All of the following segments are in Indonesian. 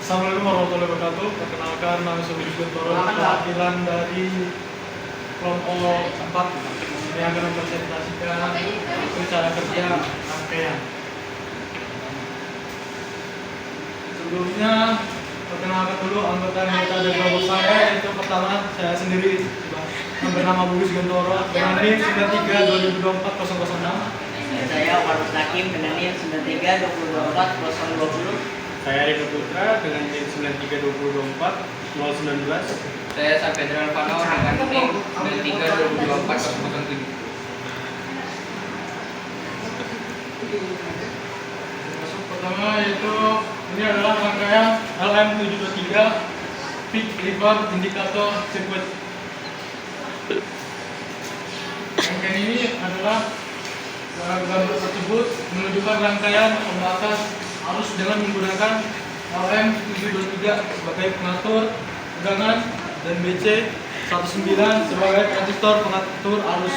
Assalamualaikum warahmatullahi wabarakatuh. Perkenalkan, nama saya Budi Guntoro, perwakilan dari kelompok 4 yang akan mempresentasikan cara kerja rangkaian. Sebelumnya, perkenalkan dulu anggota dari kelompok saya, yaitu pertama saya sendiri yang bernama Budi Guntoro dengan NIM 93 2024 006. Saya Umar Mustaqim dengan NIM 93 2024 020. Saya Rino Putra dengan NIM 93 2024 019. Saya Sapedra Alvano dengan NIM 93 2024 007. Masuk pertama yaitu ini adalah rangkaian LM723 Peak River Indicator Circuit. Rangkaian ini adalah gambar tersebut menunjukkan rangkaian pembatas arus dengan menggunakan LM723 sebagai pengatur tegangan dan BC19 sebagai transistor pengatur arus.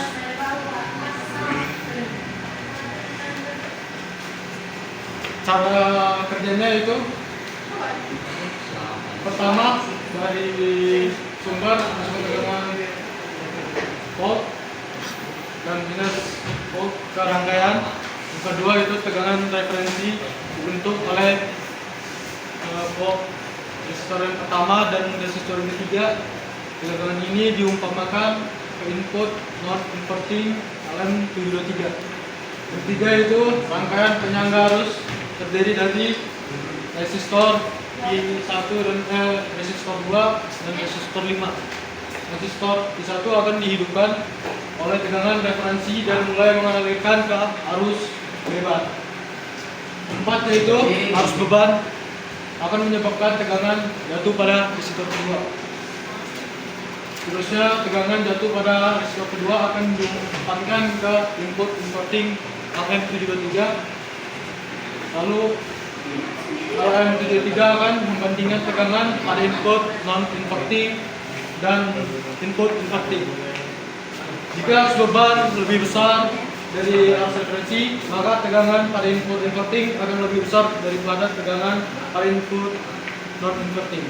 Cara kerjanya itu pertama dari sumber masuk ke tegangan volt dan minus volt ke rangkaian. Yang kedua itu tegangan referensi dibentuk oleh volt resistor yang pertama dan resistor yang ketiga. Tegangan ini diumpamakan ke input non inverting LM723. Yang ketiga itu rangkaian penyangga arus terdiri dari resistor I1 dan resistor 2 dan resistor 5. Resistor I1 akan dihidupkan oleh tegangan referensi dan mulai mengalirkan ke arus bebas. 4 yaitu arus beban akan menyebabkan tegangan jatuh pada resistor kedua. Terusnya tegangan jatuh pada resistor kedua akan diumpankan ke input inverting LM723. Lalu LM723 akan membandingkan tegangan pada input non inverting dan input inverting. Jika arus beban lebih besar dari arus referensi, maka tegangan pada input inverting akan lebih besar daripada tegangan pada input non inverting.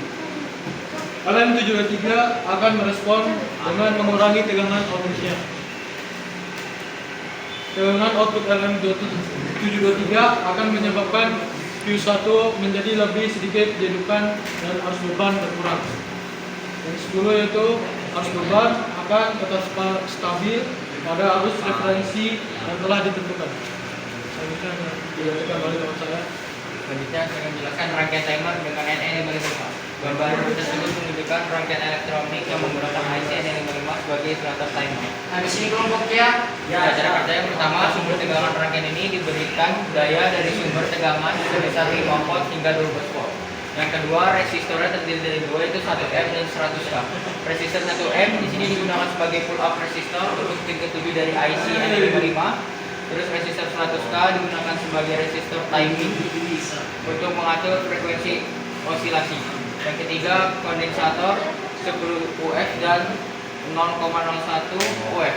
LM723 akan merespon dengan mengurangi tegangan outputnya. Tegangan output LM723 akan menyebabkan Q1 menjadi lebih sedikit dihidupkan dan arus beban berkurang. Yang 10 yaitu arus beban akan tetap stabil pada arus referensi yang telah ditentukan. Selanjutnya dilanjutkan oleh teman saya. Selanjutnya saya akan menjelaskan rangkaian timer dengan NE55. Gambar tersebut menunjukkan rangkaian elektronik yang menggunakan IC NE55 sebagai starter timer. Habis ini kelompoknya. Cara kerja yang pertama, sumber tegangan rangkaian ini diberikan daya dari sumber tegangan sebesar 5 volt hingga 12 volt. Yang kedua, resistornya terdiri dari dua, yaitu 1M dan 100K. Resistor 1M di sini digunakan sebagai pull up resistor untuk pin ke-7 dari IC NE55. Terus resistor 100K digunakan sebagai resistor timing untuk mengatur frekuensi osilasi. Yang ketiga, kondensator 10 UF dan 0,01 UF.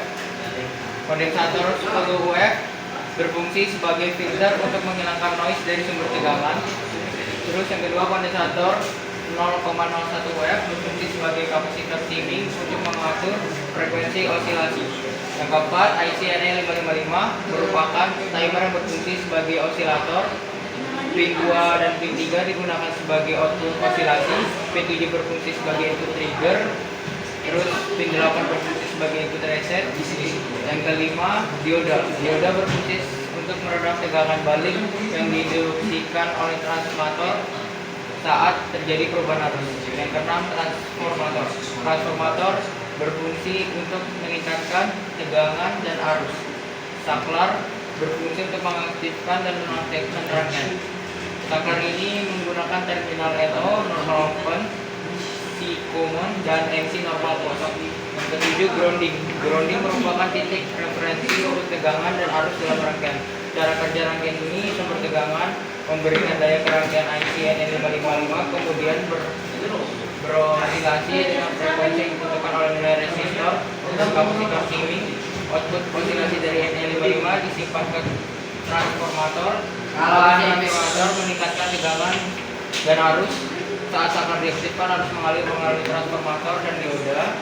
Kondensator 10 UF berfungsi sebagai filter untuk menghilangkan noise dari sumber tegangan. Terus yang kedua, kondensator 0,01 UF berfungsi sebagai kapasitor timing untuk mengatur frekuensi osilasi. Yang keempat, IC NE555 merupakan timer yang berfungsi sebagai osilator. Pin 2 dan pin 3 digunakan sebagai output osilasi. Pin 7 berfungsi sebagai input trigger. Terus pin 8 berfungsi sebagai input reset. Yang kelima, dioda. Dioda berfungsi untuk meredam tegangan balik yang diinduksikan oleh transformator saat terjadi perubahan arus. Yang keenam, transformator. Transformator berfungsi untuk meningkatkan tegangan dan arus. Saklar berfungsi untuk mengaktifkan dan menonaktifkan rangkaian. Saklar ini menggunakan terminal NO normal open, C common, dan MC normal close. Yang ketujuh, grounding. Grounding merupakan titik referensi untuk tegangan dan arus dalam rangkaian. Cara kerja rangkaian ini, sumber tegangan memberikan daya ke rangkaian IC NE555, kemudian berosilasi dengan frekuensi yang ditentukan oleh nilai resistor dan kapasitor timing. Output osilasi dari NE55 disimpan ke transformator. Transformator meningkatkan tegangan dan arus. saat saklar diaktifkan harus mengalir melalui transformator dan dioda.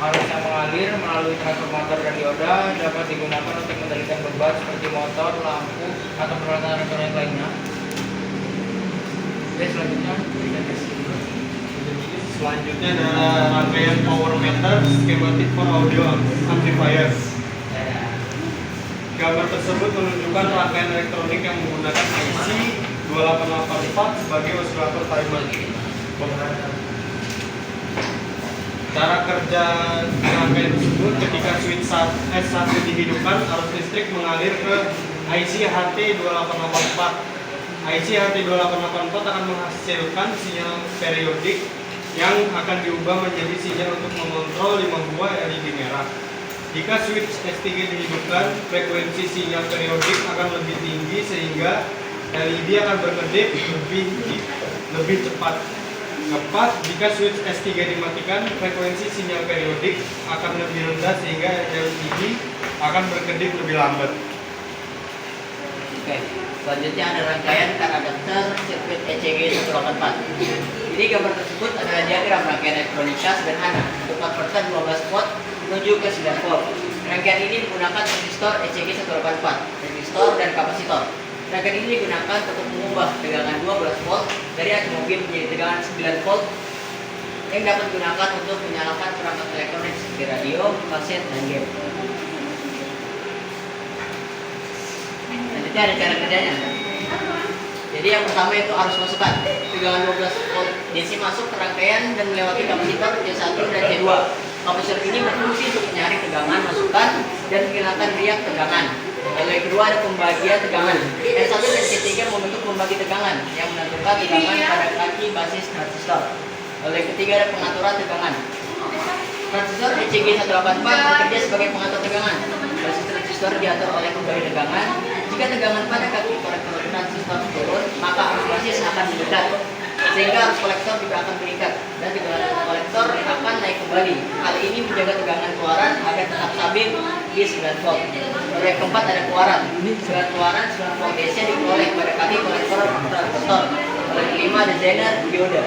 Arus yang mengalir melalui transformator dan dioda dapat digunakan untuk mengendalikan beban seperti motor, lampu, atau peralatan elektronik lainnya. Oke, selanjutnya. Selanjutnya adalah rangkaian power meter schematic for audio amplifier. Gambar tersebut menunjukkan rangkaian elektronik yang menggunakan IC 2884 sebagai osilator timer. Cara kerja rangkaian tersebut, ketika switch S1 dihidupkan, arus listrik mengalir ke IC HT2884. IC HT2884 akan menghasilkan sinyal periodik yang akan diubah menjadi sinyal untuk mengontrol 5 buah LED merah. Jika switch S3 dihidupkan, frekuensi sinyal periodik akan lebih tinggi sehingga LED akan berkedip lebih cepat. Tepat, jika switch S3 dimatikan, frekuensi sinyal periodik akan lebih rendah sehingga LED akan berkedip lebih lambat. Oke, selanjutnya ada rangkaian car adapter sirkuit ECG 184. Jadi gambar tersebut adalah diagram rangkaian elektronika sederhana untuk konverter 12 volt menuju ke 9 volt. Rangkaian ini menggunakan resistor ECG 184, resistor dan kapasitor. Rangkaian ini digunakan untuk mengubah tegangan 12 volt dari AC mobil menjadi tegangan 9 volt yang dapat digunakan untuk menyalakan perangkat elektronik seperti radio, kaset, dan game. Selanjutnya ada cara kerjanya. Jadi yang pertama itu arus masukan. Tegangan 12 volt DC masuk ke rangkaian dan melewati kapasitor C1 dan C2. Kapasitor ini berfungsi untuk menyaring tegangan masukan dan menghilangkan riak tegangan. Lalu yang kedua ada pembagian tegangan. S1 dan C3 membentuk pembagi tegangan yang menentukan tegangan pada kaki basis transistor. Lalu yang ketiga ada pengaturan tegangan. Transistor ECG 184 bekerja sebagai pengatur tegangan. Basis transistor diatur oleh pembagi tegangan. Jika tegangan pada kaki kolektor transistor turun, maka arus basis akan meningkat, sehingga arus kolektor juga akan meningkat dan tegangan kolektor akan naik kembali. Hal ini menjaga tegangan keluaran agar tetap stabil di 9 volt. Lalu yang keempat ada keluaran. Tegangan keluaran 9 volt DC diperoleh pada kaki kolektor transistor. Lalu yang kelima ada zener dioda.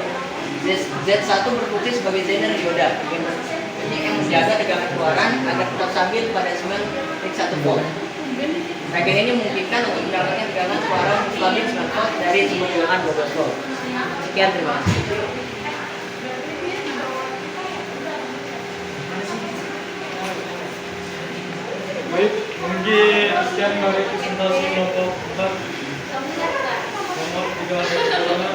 Z1 berfungsi sebagai zener dioda. Ini yang menjaga tegangan keluaran agar tetap stabil pada 9,1 volt. Rangkaian ini memungkinkan untuk mendapatkan tegangan keluaran stabil 9 volt dari sumber tegangan 12 volt. Sekian, terima kasih. Baik, mungkin sekian dari presentasi kelompok 4 nomor 3